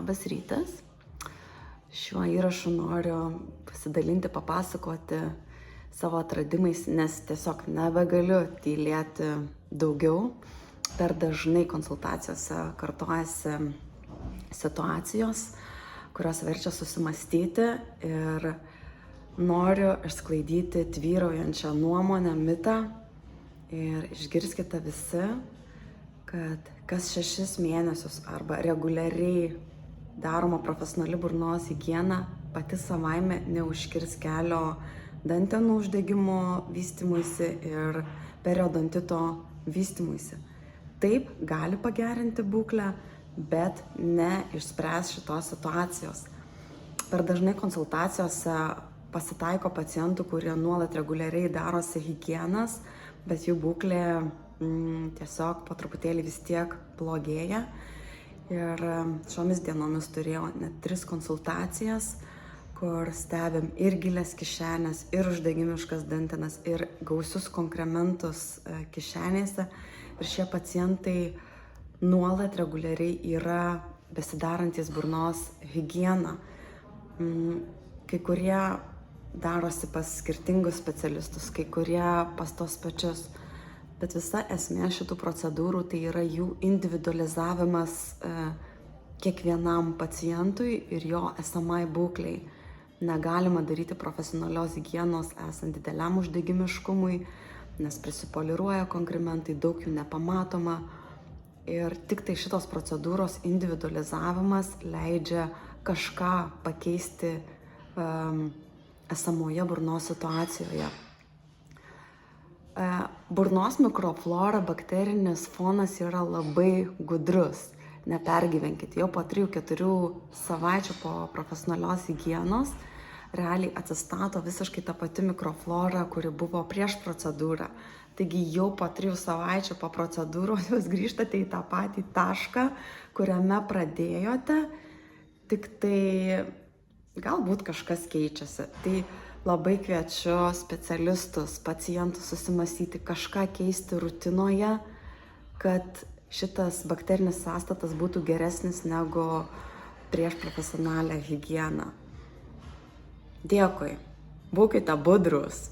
Labas rytas. Šiuo įrašu noriu pasidalinti, papasakoti savo atradimais, nes tiesiog nebegaliu tylėti daugiau. Per dažnai konsultacijose kartojasi situacijos, kurios verčia susimastyti ir noriu išsklaidyti tvyraujančią nuomonę, mitą ir išgirskite visi, kad kas 6 mėnesius arba reguliariai daroma profesionali burnos higiena pati savaime neužkirs kelio dantenų uždegimo vystymuisi ir periodontito vystymuisi. Taip, gali pagerinti būklę, bet ne išspręs šitos situacijos. Per dažnai konsultacijose pasitaiko pacientų, kurie nuolat reguliariai darosi higienas, bet jų būklė tiesiog po truputėlį vis tiek blogėja. Ir šiomis dienomis turėjau net 3 konsultacijas, kur stebim ir gilias kišenės, ir uždegimiškas dantenas, ir gausius konkrementus kišenėse. Ir šie pacientai nuolat reguliariai yra besidarantis burnos higieną. Kai kurie darosi pas skirtingus specialistus, kai kurie pas tos pačius. Bet visa esmė šitų procedūrų tai yra jų individualizavimas kiekvienam pacientui ir jo esamai būklei. Negalima daryti profesionalios higienos esant dideliam uždegimiškumui, nes prisipoliruoja konkrementai, daug jų nepamatoma. Ir tik tai šitos procedūros individualizavimas leidžia kažką pakeisti esamoje burnos situacijoje. Burnos mikroflora, bakterinis fonas yra labai gudrus. Nepergyvenkit, jau po 3-4 savaičių po profesionalios higienos realiai atsistato visiškai ta pati mikroflora, kuri buvo prieš procedūrą. Taigi jau po 3 savaičių po procedūros jūs grįžtate į tą patį tašką, kuriame pradėjote, tik tai galbūt kažkas keičiasi. Tai labai kviečiu specialistus, pacientus susimąstyti, kažką keisti rutinoje, kad šitas bakterinis sąstatas būtų geresnis negu prieš profesionalią higieną. Dėkui, būkite budrūs.